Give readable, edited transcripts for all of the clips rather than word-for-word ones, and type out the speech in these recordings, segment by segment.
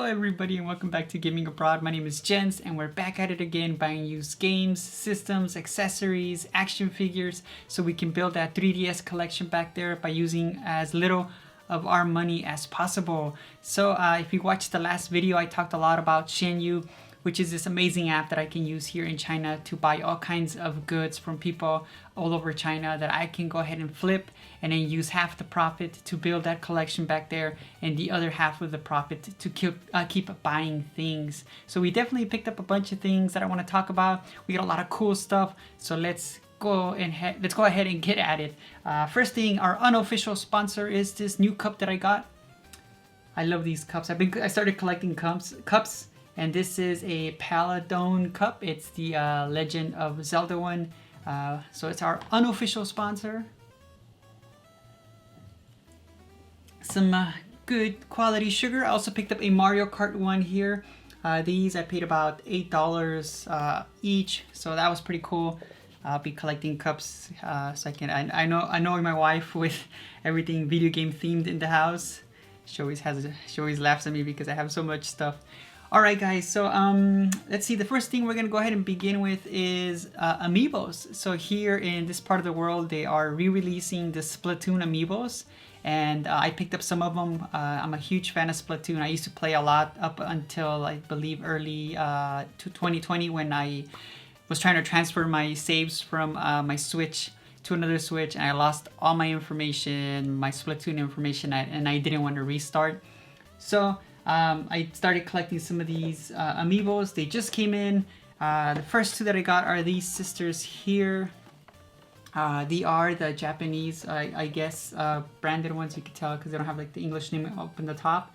everybody and welcome back to Gaming Abroad. My name is Jens and we're back at it again buying used games, systems, accessories, action figures so we can build that 3DS collection back there by using as little of our money as possible. So if you watched the last video, I talked a lot about Shenyu, which is this amazing app that I can use here in China to buy all kinds of goods from people all over China that I can go ahead and flip and then use half the profit to build that collection back there and the other half of the profit to keep buying things. So we definitely picked up a bunch of things that I want to talk about. We got a lot of cool stuff, so let's go ahead and get at it. First thing, our unofficial sponsor is this new cup that I got. I love these cups. I started collecting cups. And this is a Paladone cup. It's the Legend of Zelda one. So it's our unofficial sponsor. Some good quality sugar. I also picked up a Mario Kart one here. These I paid about $8 each. So that was pretty cool. I'll be collecting cups so I know my wife with everything video game themed in the house. She always laughs at me because I have so much stuff. Alright guys, so let's see, the first thing we're going to go ahead and begin with is amiibos. So here in this part of the world, they are re-releasing the Splatoon amiibos, and I picked up some of them. I'm a huge fan of Splatoon. I used to play a lot up until I believe early to 2020 when I was trying to transfer my saves from my Switch to another Switch, and I lost all my information, my Splatoon information, and I didn't want to restart. So I started collecting some of these amiibos. They just came in. The first two that I got are these sisters here. They are the Japanese, I guess, branded ones. You can tell because they don't have like the English name up in the top.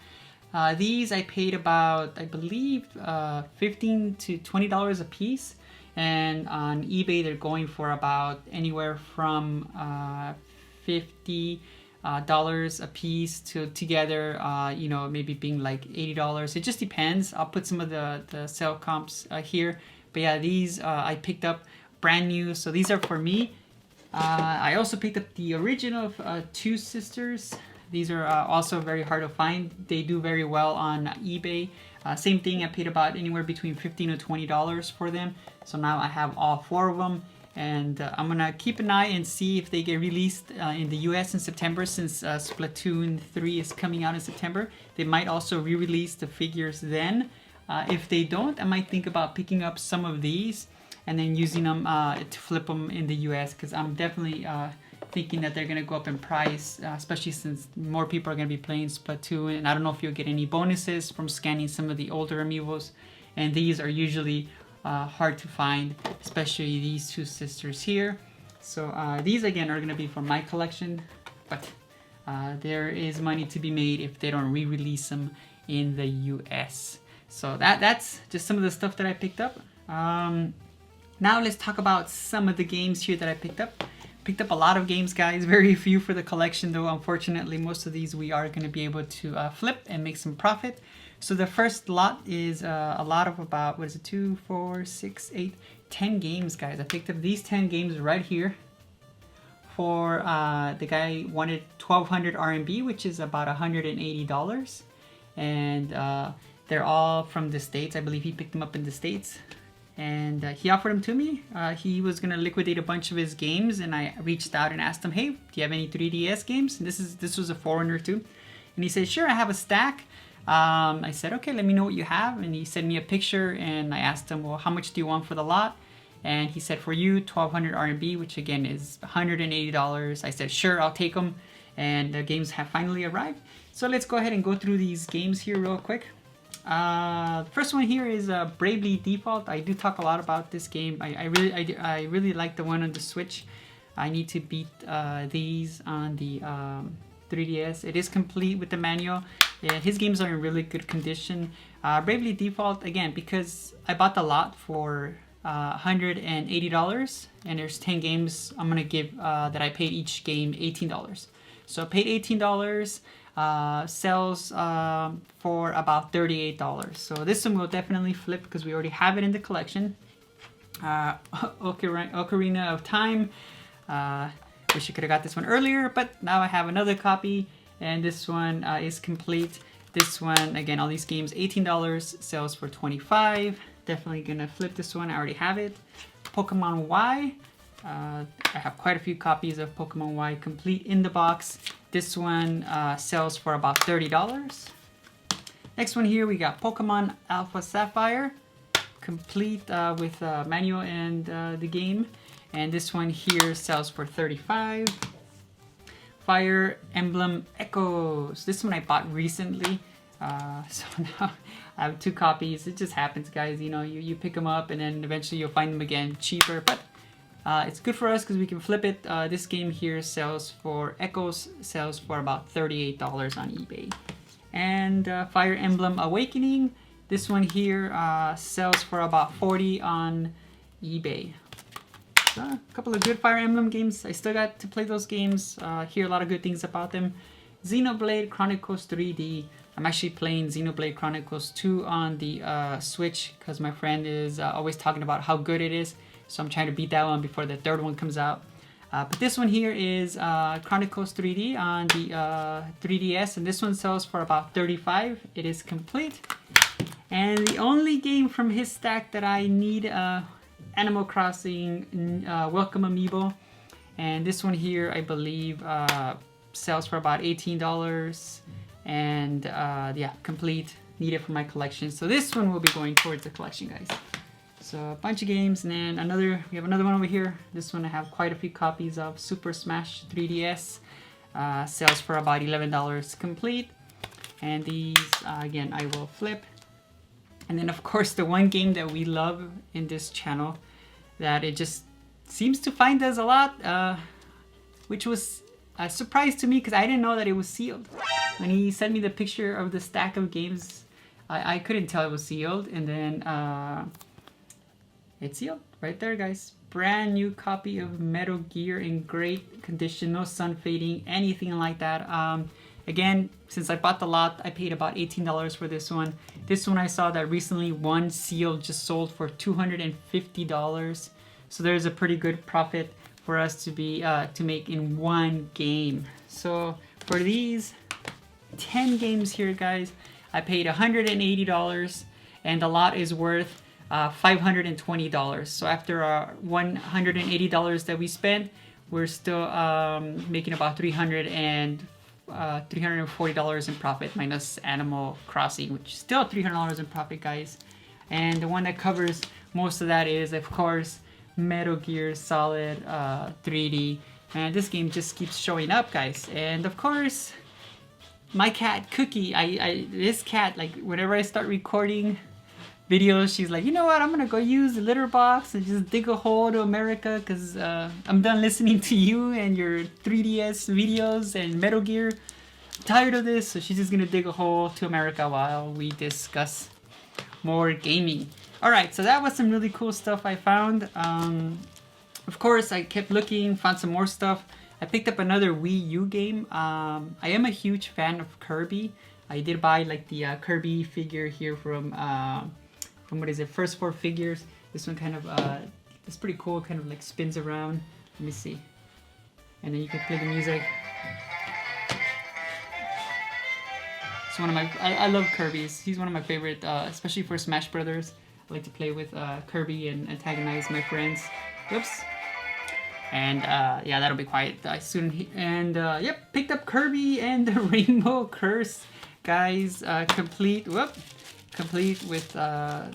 These I paid about, I believe, $15 to $20 a piece. And on eBay, they're going for about anywhere from $50 a piece to together, you know, maybe being like $80. It just depends. I'll put some of the sale comps here. But yeah, these I picked up brand new, so these are for me. I also picked up the original two sisters. These are also very hard to find. They do very well on eBay. Same thing, I paid about anywhere between $15 to $20 for them. So now I have all four of them. And I'm gonna keep an eye and see if they get released in the US in September, since Splatoon 3 is coming out in September. They might also re-release the figures then. If they don't, I might think about picking up some of these and then using them to flip them in the US, because I'm definitely thinking that they're gonna go up in price, especially since more people are gonna be playing Splatoon. And I don't know if you'll get any bonuses from scanning some of the older amiibos, and these are usually hard to find, especially these two sisters here. So these again are going to be for my collection, but there is money to be made if they don't re-release them in the US. So that's just some of the stuff that I picked up. Now let's talk about some of the games here that I picked up. Picked up a lot of games, guys. Very few for the collection, though. Unfortunately, most of these we are going to be able to flip and make some profit. So the first lot is a lot of about, what is it, 2, 4, 6, 8, 10 games, guys. I picked up these 10 games right here for, the guy wanted 1,200 RMB, which is about $180. And they're all from the States. I believe he picked them up in the States. And he offered them to me. He was going to liquidate a bunch of his games, and I reached out and asked him, hey, do you have any 3DS games? And this was a foreigner too. And he said, sure, I have a stack. I said, okay, let me know what you have. And he sent me a picture, and I asked him, well, how much do you want for the lot? And he said, for you, 1,200 RMB, which again is $180. I said, sure, I'll take them. And the games have finally arrived. So let's go ahead and go through these games here real quick. The first one here is Bravely Default. I do talk a lot about this game. I really like the one on the Switch. I need to beat these on the 3DS. It is complete with the manual. Yeah, his games are in really good condition. Bravely Default, again, because I bought the lot for $180, and there's 10 games. I'm gonna give that I paid each game $18. So I paid $18. Sells for about $38. So this one will definitely flip because we already have it in the collection. Ocarina of Time. Wish I could have got this one earlier, but now I have another copy, and this one is complete. This one, again, all these games, $18, sells for $25. Definitely gonna flip this one, I already have it. Pokemon Y. I have quite a few copies of Pokemon Y complete in the box. This one sells for about $30. Next one here, we got Pokemon Alpha Sapphire, complete with manual and the game. And this one here sells for $35. Fire Emblem Echoes. This one I bought recently. So now I have 2 copies. It just happens, guys. You know, you pick them up and then eventually you'll find them again cheaper. But it's good for us because we can flip it. This game here sells for Echoes, sells for about $38 on eBay. And Fire Emblem Awakening. This one here sells for about $40 on eBay. So, a couple of good Fire Emblem games. I still got to play those games. Hear a lot of good things about them. Xenoblade Chronicles 3D. I'm actually playing Xenoblade Chronicles 2 on the Switch because my friend is always talking about how good it is. So I'm trying to beat that one before the 3rd one comes out. But this one here is Chronicles 3D on the 3DS, and this one sells for about $35. It is complete. And the only game from his stack that I need, Animal Crossing Welcome Amiibo. And this one here, I believe, sells for about $18. And yeah, complete, need it for my collection. So this one will be going towards the collection, guys. So a bunch of games, and then we have another one over here. This one I have quite a few copies of. Super Smash 3DS, sells for about $11 complete. And these, again, I will flip. And then of course the one game that we love in this channel that it just seems to find us a lot, which was a surprise to me because I didn't know that it was sealed. When he sent me the picture of the stack of games, I couldn't tell it was sealed, and then it's sealed right there, guys. Brand new copy of Metal Gear in great condition, no sun fading, anything like that. Again, since I bought the lot, I paid about $18 for this one. This one I saw that recently one seal just sold for $250. So there's a pretty good profit for us to be to make in one game. So for these 10 games here, guys, I paid $180, and the lot is worth $520. So after our $180 that we spent, we're still making about $340 in profit minus Animal Crossing, which is still $300 in profit, guys. And the one that covers most of that is, of course, Metal Gear Solid 3D. And this game just keeps showing up, guys. And of course, my cat Cookie, this cat, like whenever I start recording videos, she's like, you know what, I'm gonna go use the litter box and just dig a hole to America because I'm done listening to you and your 3DS videos and Metal Gear. I'm tired of this, so she's just gonna dig a hole to America while we discuss more gaming. Alright, so that was some really cool stuff I found. Of course, I kept looking, found some more stuff. I picked up another Wii U game. I am a huge fan of Kirby. I did buy like the Kirby figure here from what is it, First 4 Figures. This one kind of, it's pretty cool, kind of like spins around. Let me see. And then you can play the music. It's one of my, I love Kirby's. He's one of my favorite, especially for Smash Brothers. I like to play with Kirby and antagonize my friends. Whoops. And yeah, that'll be quiet soon. And yep, picked up Kirby and the Rainbow Curse, guys. Complete with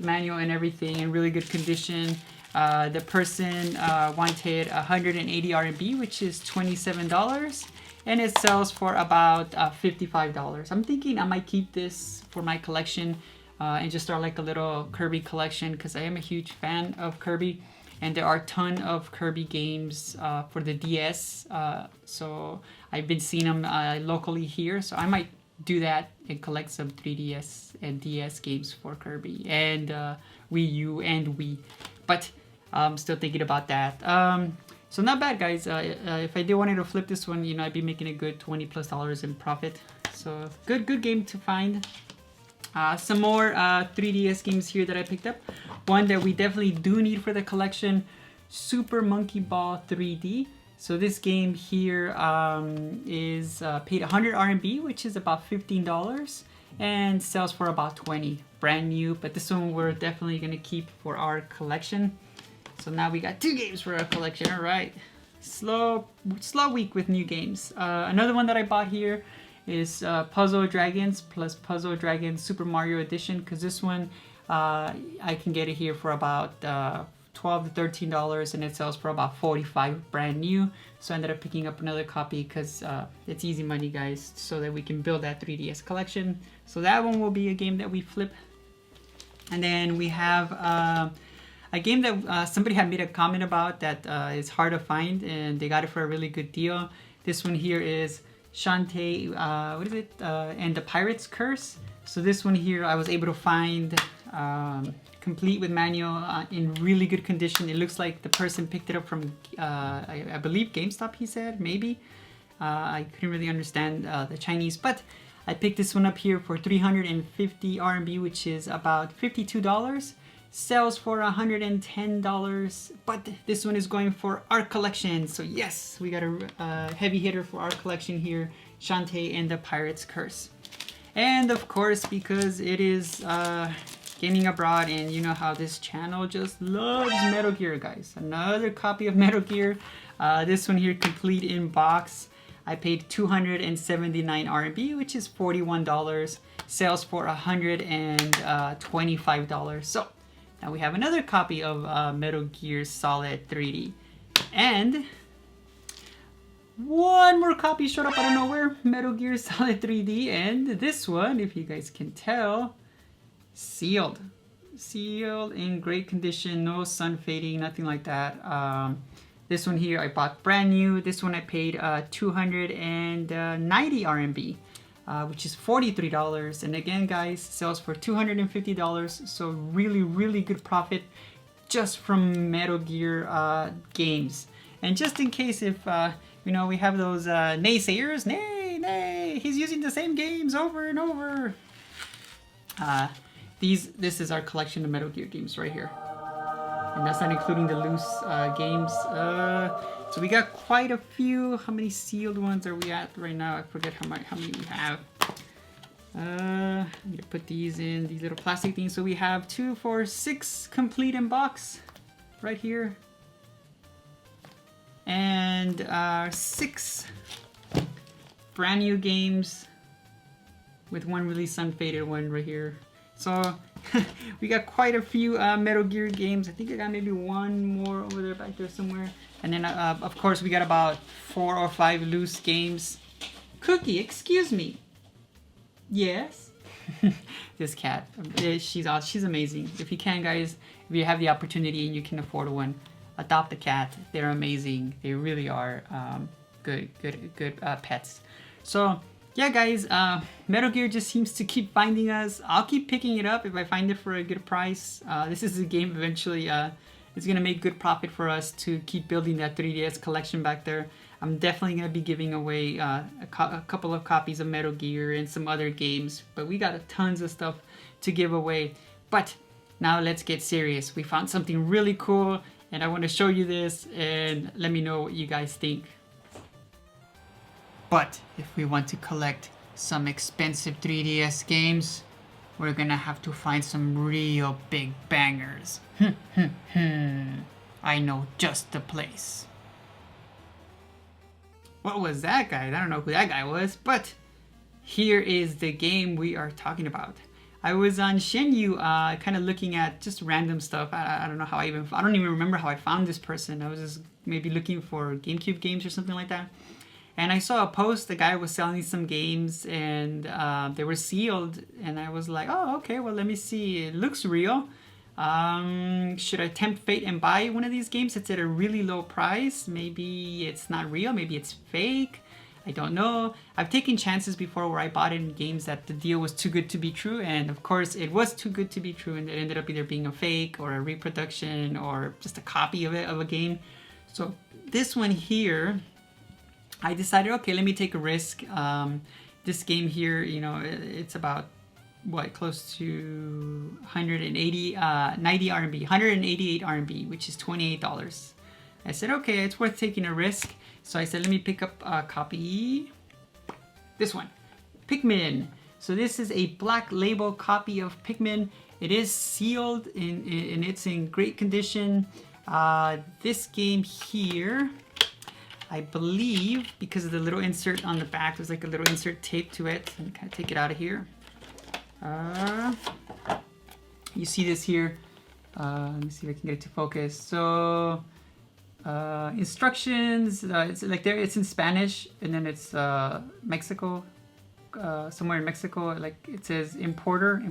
manual and everything in really good condition. The person wanted 180 RMB, which is $27, and it sells for about $55. I'm thinking I might keep this for my collection and just start like a little Kirby collection because I am a huge fan of Kirby, and there are a ton of Kirby games for the DS. So I've been seeing them locally here, so I might do that and collect some 3DS and DS games for Kirby and Wii U and Wii, but I'm still thinking about that. So not bad, guys. If I did wanted to flip this one, you know, I'd be making a good $20+ in profit. So good game to find. Some more 3DS games here that I picked up. One that we definitely do need for the collection, Super Monkey Ball 3D. So this game here is paid 100 RMB, which is about $15. and sells for about 20. Brand new, but this one we're definitely gonna keep for our collection. So now we got 2 games for our collection. All right, slow week with new games. Another one that I bought here is Puzzle Dragons plus Puzzle Dragons Super Mario Edition, because this one I can get it here for about $12 to $13, and it sells for about 45 brand new. So I ended up picking up another copy because it's easy money, guys, so that we can build that 3DS collection. So that one will be a game that we flip. And then we have a game that somebody had made a comment about that is hard to find, and they got it for a really good deal. This one here is Shantae, what is it? And the Pirate's Curse. So this one here I was able to find complete with manual in really good condition. It looks like the person picked it up from, I believe GameStop, he said, maybe. I couldn't really understand the Chinese, but I picked this one up here for 350 RMB, which is about $52. Sells for $110, but this one is going for our collection. So yes, we got a heavy hitter for our collection here, Shantae and the Pirate's Curse. And of course, because it is gaming abroad, and you know how this channel just loves Metal Gear, guys. Another copy of Metal Gear. This one here, complete in box. I paid 279 RMB, which is $41. Sells for $125. So now we have another copy of Metal Gear Solid 3D. And one more copy showed up out of nowhere, Metal Gear Solid 3D, and this one, if you guys can tell, sealed in great condition, no sun fading, nothing like that. This one here I bought brand new. This one I paid 290 RMB, which is $43. And again, guys, sells for $250. So really good profit just from Metal Gear games. And just in case if you know, we have those naysayers, nay, he's using the same games over and over. This is our collection of Metal Gear games right here. And that's not including the loose games. So we got quite a few. How many sealed ones are we at right now? I forget how many we have. I'm gonna put these in these little plastic things. So we have 2, 4, 6 complete in box right here. And 6 brand new games with one really sun-faded one right here. So we got quite a few Metal Gear games. I think I got maybe one more over there, back there somewhere. And then of course we got about 4 or 5 loose games. Cookie, excuse me. Yes. This cat, she's awesome. She's amazing. If you can, guys, if you have the opportunity and you can afford one, adopt a cat. They're amazing. They really are good pets. So yeah, guys, Metal Gear just seems to keep finding us. I'll keep picking it up if I find it for a good price. This is a game eventually it's gonna make good profit for us to keep building that 3DS collection back there. I'm definitely gonna be giving away a couple of copies of Metal Gear and some other games, but we got tons of stuff to give away. But now let's get serious. We found something really cool, and I want to show you this, and let me know what you guys think. But if we want to collect some expensive 3DS games, we're gonna have to find some real big bangers. I know just the place. What was that, guys? I don't know who that guy was, but here is the game we are talking about. I was on Shenyu, kind of looking at just random stuff. I don't know how I don't even remember how I found this person. I was just maybe looking for GameCube games or something like that. And I saw a post, the guy was selling some games, and they were sealed. And I was like, oh, okay, well, let me see. It looks real. Should I tempt fate and buy one of these games? It's at a really low price. Maybe it's not real. Maybe it's fake. I don't know. I've taken chances before where I bought in games that the deal was too good to be true. And of course, it was too good to be true. And it ended up either being a fake or a reproduction or just a copy of a game. So this one here, I decided, okay, let me take a risk. This game here, you know, it's about, what, close to 90 RMB, 188 RMB, which is $28. I said, okay, it's worth taking a risk. So I said, let me pick up a copy. This one, Pikmin So this is a black label copy of Pikmin. It is sealed and it's in great condition. This game here, I believe, because of the little insert on the back, there's like a little insert tape to it. Let me kind of take it out of here. You see this here. Let me see if I can get it to focus. So instructions, it's like there, it's in Spanish, and then it's Mexico, somewhere in Mexico. Like it says importer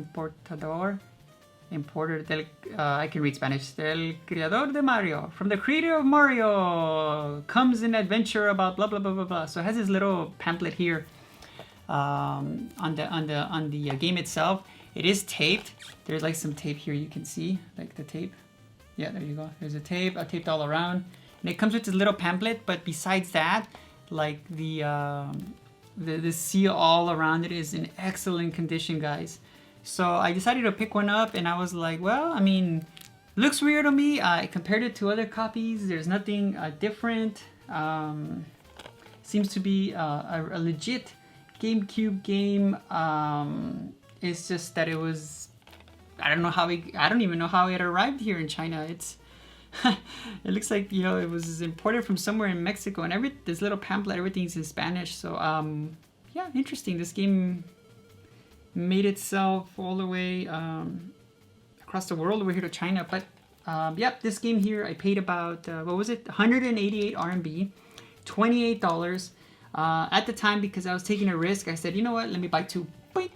del, I can read Spanish. Del creador de Mario, from the creator of Mario, comes an adventure about blah blah blah blah blah. So it has this little pamphlet here on the game itself. It is taped. There's like some tape here you can see, like the tape. Yeah, there you go. There's a tape. I taped all around, and it comes with this little pamphlet. But besides that, like the seal all around it is in excellent condition, guys. So I decided to pick one up, and I was like, well, I mean, looks weird on me. I compared it to other copies. There's nothing different. Seems to be a legit GameCube game. It's just that it was, I don't even know how it arrived here in China. It's it looks like, you know, it was imported from somewhere in Mexico, and this little pamphlet, everything's in Spanish. So yeah, interesting. This game made itself all the way across the world over here to China. But yeah, this game here, I paid about what was it, 188 RMB, $28 at the time, because I was taking a risk. I said, you know what, let me buy two. Boing.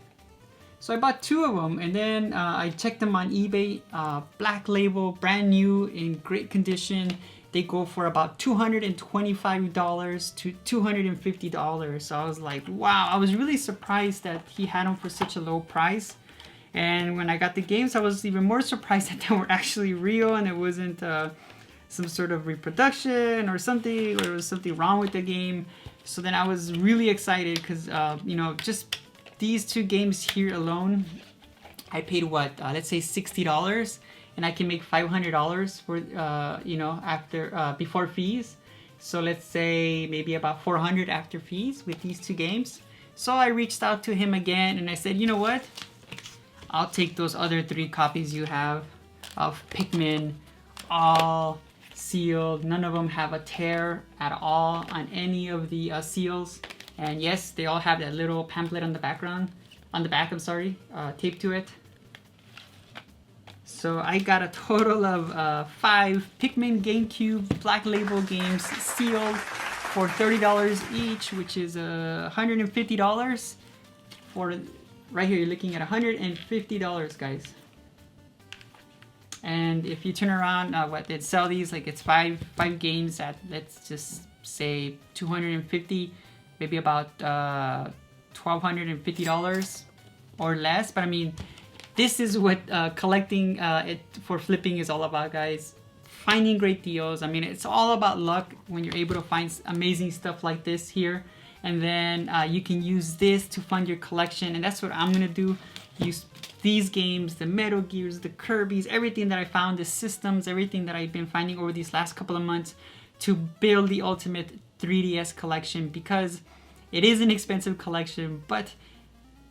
So I bought two of them, and then I checked them on eBay. Black label, brand new, in great condition. They go for about $225 to $250. So I was like, wow, I was really surprised that he had them for such a low price. And when I got the games, I was even more surprised that they were actually real, and it wasn't some sort of reproduction or something, or there was something wrong with the game. So then I was really excited, because you know, just these two games here alone, I paid what, let's say $60, and I can make $500 for you know, after before fees. So let's say maybe about $400 after fees with these two games. So I reached out to him again, and I said, you know what, I'll take those other 3 copies you have of Pikmin, all sealed. None of them have a tear at all on any of the seals. And yes, they all have that little pamphlet on the background, on the back, I'm sorry, taped to it. So I got a total of 5 Pikmin Gamecube Black Label games sealed for $30 each, which is $150 for, right here you're looking at $150, guys. And if you turn around, what they'd sell these, like it's five games at, let's just say $250, maybe about $1,250 or less. But I mean, this is what collecting it for flipping is all about, guys. Finding great deals. I mean, it's all about luck when you're able to find amazing stuff like this here. And then you can use this to fund your collection. And that's what I'm gonna do. Use these games, the Metal Gears, the Kirbys, everything that I found, the systems, everything that I've been finding over these last couple of months to build the ultimate 3DS collection, because it is an expensive collection, but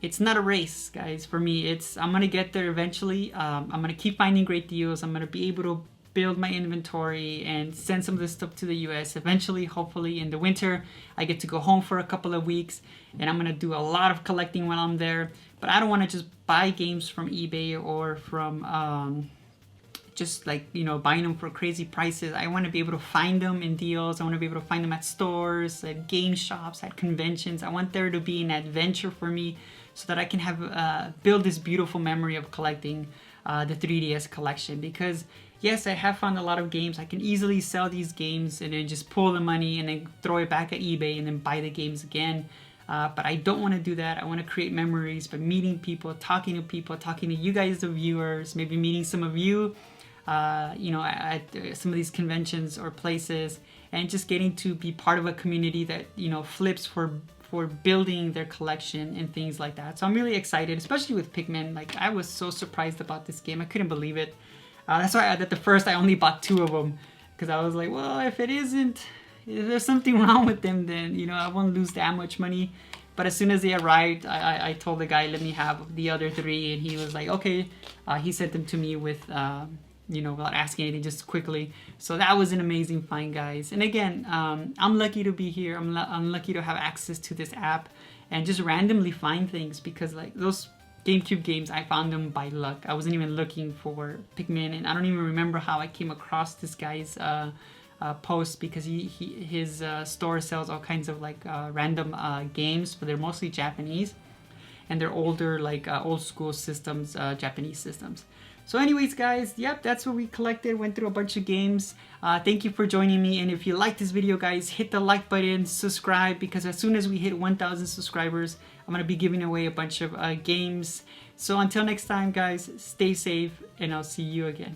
it's not a race, guys. For me, I'm gonna get there eventually. I'm gonna keep finding great deals. I'm gonna be able to build my inventory and send some of this stuff to the US eventually. Hopefully in the winter I get to go home for a couple of weeks, and I'm gonna do a lot of collecting while I'm there. But I don't want to just buy games from eBay or from just like, you know, buying them for crazy prices. I want to be able to find them in deals. I want to be able to find them at stores, at game shops, at conventions. I want there to be an adventure for me, so that I can have build this beautiful memory of collecting the 3DS collection. Because yes, I have found a lot of games. I can easily sell these games and then just pull the money and then throw it back at eBay and then buy the games again. But I don't want to do that. I want to create memories by meeting people, talking to you guys, the viewers, maybe meeting some of you, you know, at some of these conventions or places, and just getting to be part of a community that, you know, flips for building their collection and things like that. So I'm really excited, especially with Pikmin. Like, I was so surprised about this game. I couldn't believe it. That's why at the first I only bought 2 of them, because I was like, well, if it isn't, if there's something wrong with them, then you know I won't lose that much money. But as soon as they arrived, I told the guy, let me have the other 3, and he was like, okay. He sent them to me with, you know, without asking anything, just quickly. So that was an amazing find, guys. And again, I'm lucky to be here. I'm lucky to have access to this app and just randomly find things, because like those GameCube games, I found them by luck. I wasn't even looking for Pikmin, and I don't even remember how I came across this guy's post, because his store sells all kinds of like random games, but they're mostly Japanese, and they're older, like old school systems, Japanese systems. So anyways, guys, yep, that's what we collected. Went through a bunch of games. Thank you for joining me, and if you like this video, guys, hit the like button, subscribe, because as soon as we hit 1,000 subscribers, I'm gonna be giving away a bunch of games. So until next time, guys, stay safe, and I'll see you again.